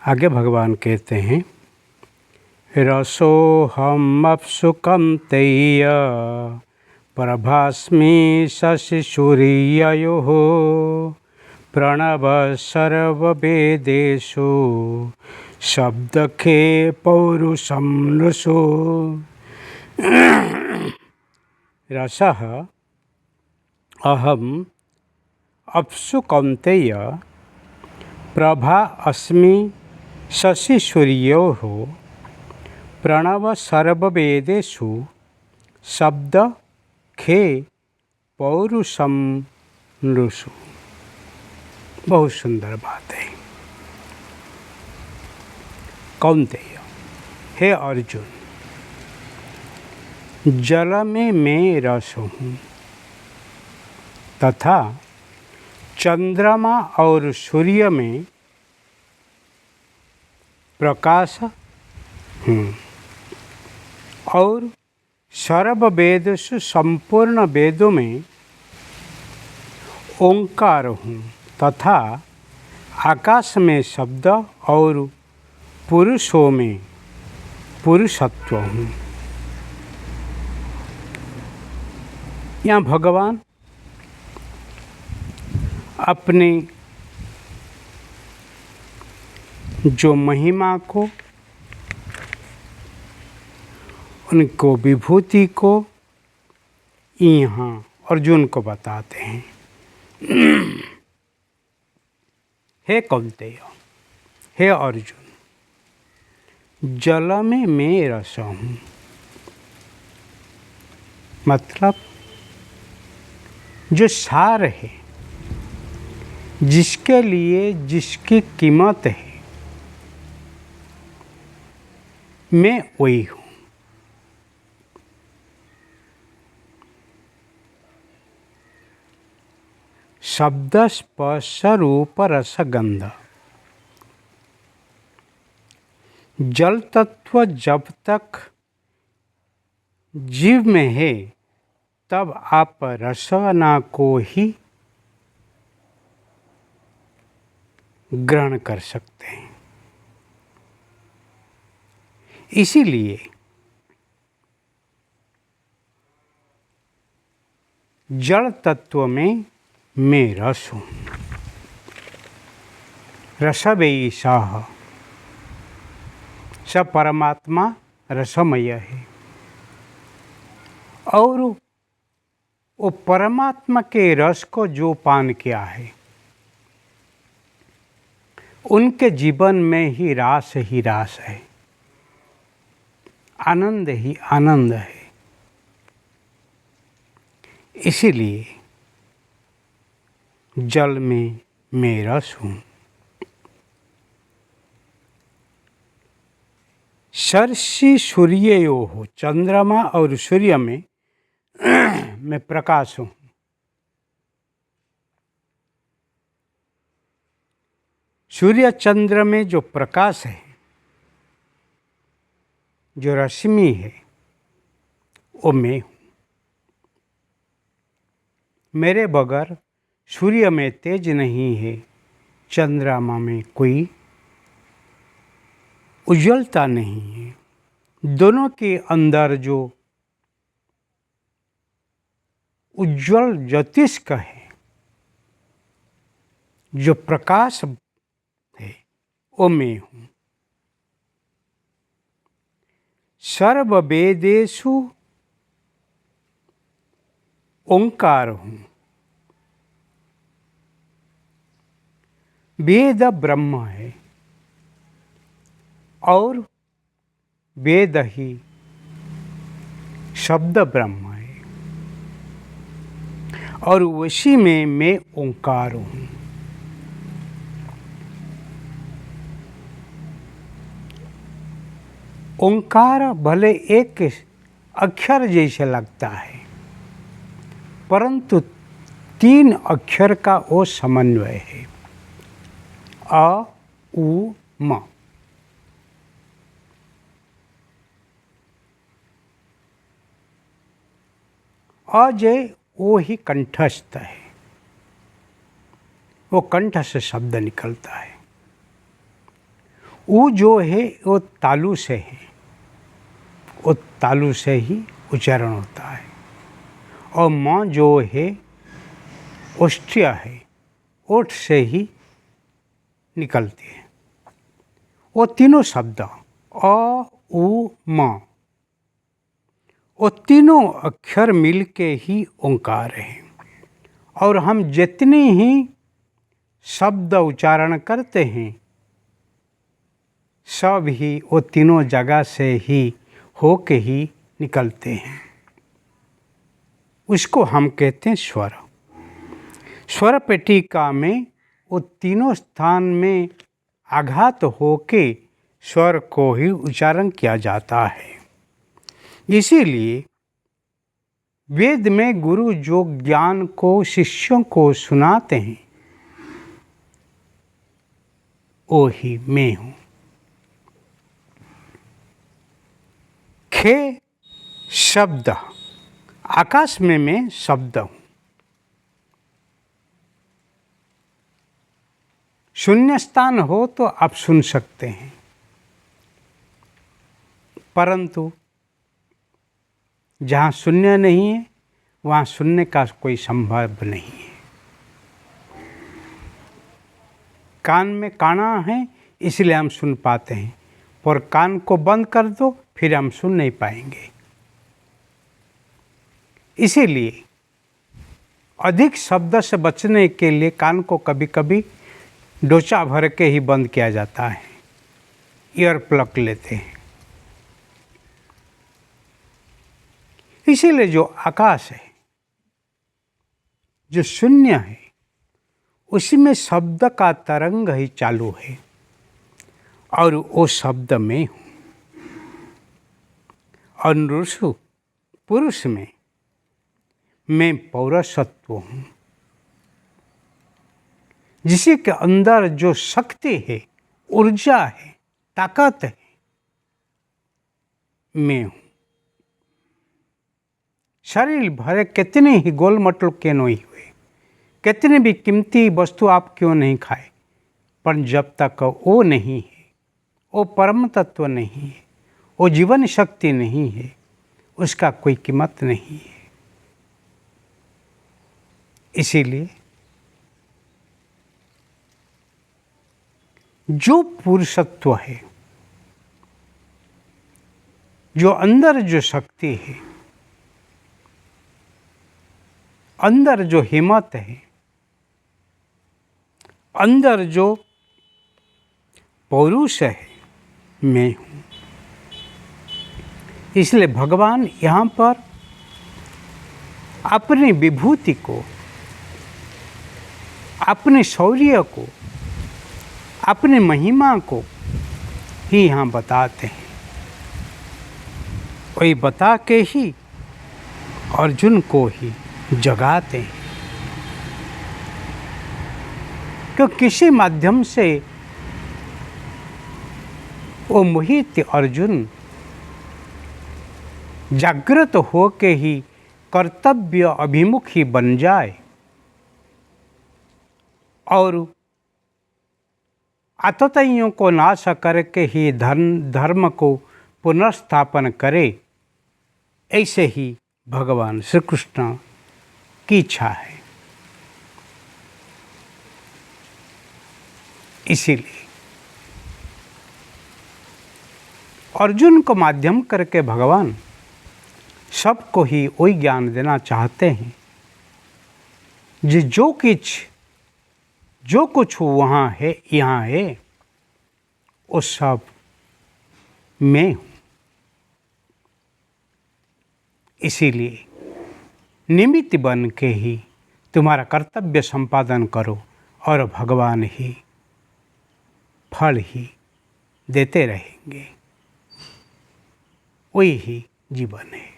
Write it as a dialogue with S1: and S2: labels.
S1: आगे भगवान कहते हैं, रसोऽहमप्सु कौन्तेय प्रभास्मि शशिसूर्ययोः प्रणवः सर्ववेदेषु शब्दखे पौरुषं नृषु। रसः अहम् अप्सु कौन्तेय प्रभा अस्मि शशिसूर्योः प्रणव सर्ववेदेषु शब्द खे पौरुषम नृषु। बहुत सुंदर बात है। कौन्तेय, हे अर्जुन, जल में मैं रस हूँ तथा चंद्रमा और सूर्य में प्रकाश हूँ और सर्व वेदेषु संपूर्ण वेदों में ओंकार हूँ तथा आकाश में शब्द और पुरुषों में पुरुषत्व हूँ। यहाँ भगवान अपने जो महिमा को, उनको विभूति को यहाँ अर्जुन को बताते हैं। हे कौन्तेय, हे अर्जुन, जल में मैं रस हूँ। मतलब जो सार है, जिसके लिए जिसकी कीमत है, मैं वही हूँ। शब्द स्पर्श रूप रस गंध, जल तत्व जब तक जीव में है तब आप रसना को ही ग्रहण कर सकते हैं। इसीलिए जड़ तत्व में मैं रस हूँ। रसवैषः, स परमात्मा रसमय है और वो परमात्मा के रस को जो पान किया है, उनके जीवन में ही रास है, आनंद ही आनंद है। इसीलिए जल में मैं रस हूँ। शशि सूर्ययोः, चंद्रमा और सूर्य में मैं प्रकाश हूँ। सूर्य चंद्र में जो प्रकाश है, जो रश्मि है, वो मैं हूँ। मेरे बगैर सूर्य में तेज नहीं है, चंद्रमा में कोई उज्ज्वलता नहीं है। दोनों के अंदर जो उज्ज्वल ज्योतिष्क है, जो प्रकाश है, वो मैं हूँ। सर्व वेदेषु ओंकार हूँ। वेद ब्रह्म है और वेद ही शब्द ब्रह्म है और उसी में मैं ओंकार हूँ। ओंकार भले एक अक्षर जैसे लगता है, परंतु 3 अक्षर का वो समन्वय है। अ उ म। अजय वो ही कंठस्थ है, वो कंठ से शब्द निकलता है। ऊ जो है वो तालु से है, वो तालु से ही उच्चारण होता है। और म जो है ओष्ठ्य है, ओठ से ही निकलते हैं। वो तीनों शब्द अ उ म, वो तीनों अक्षर मिलके ही ओंकार है। और हम जितने ही शब्द उच्चारण करते हैं सब ही वो तीनों जगह से ही होके ही निकलते हैं। उसको हम कहते हैं स्वर। स्वर पेटिका में वो तीनों स्थान में आघात होके स्वर को ही उच्चारण किया जाता है। इसीलिए वेद में गुरु जो ज्ञान को शिष्यों को सुनाते हैं वो ही मैं हूँ। खे शब्द, आकाश में मैं शब्द हूँ। शून्य स्थान हो तो आप सुन सकते हैं, परंतु जहाँ शून्य नहीं है वहाँ सुनने का कोई संभव नहीं है। कान में काना है इसलिए हम सुन पाते हैं, पर कान को बंद कर दो फिर हम सुन नहीं पाएंगे। इसीलिए अधिक शब्द से बचने के लिए कान को कभी कभी डोचा भर के ही बंद किया जाता है, ईयर प्लग लेते हैं। इसीलिए जो आकाश है, जो शून्य है, उसमें शब्द का तरंग ही चालू है और वो शब्द में हूँ। और नृषु पुरुष में मैं पौरुषत्व हूँ, जिसे के अंदर जो शक्ति है, ऊर्जा है, ताकत है, मैं हूँ। शरीर भरे कितने ही गोल मटोल क्यों नहीं हुए, कितने भी कीमती वस्तु आप क्यों नहीं खाए, पर जब तक वो नहीं है, वो परम तत्व नहीं है, वो जीवन शक्ति नहीं है, उसका कोई कीमत नहीं है। इसीलिए जो पुरुषत्व है, जो अंदर जो शक्ति है, अंदर जो हिम्मत है, अंदर जो पौरुष है, मैं हूँ। इसलिए भगवान यहाँ पर अपनी विभूति को, अपने शौर्य को, अपनी महिमा को ही यहाँ बताते हैं। वही बता के ही अर्जुन को ही जगाते हैं। क्यों किसी माध्यम से वो मोहित अर्जुन जागृत हो के ही कर्तव्य अभिमुख ही बन जाए और आतताइयों को नाश करके ही धर्म को पुनर्स्थापन करे, ऐसे ही भगवान श्री कृष्ण की इच्छा है। इसीलिए अर्जुन को माध्यम करके भगवान सबको ही वही ज्ञान देना चाहते हैं, जो कुछ वहाँ है, यहाँ है, वो सब मैं हूँ। इसीलिए निमित्त बन के ही तुम्हारा कर्तव्य संपादन करो और भगवान ही फल ही देते रहेंगे। वही ही जीवन है।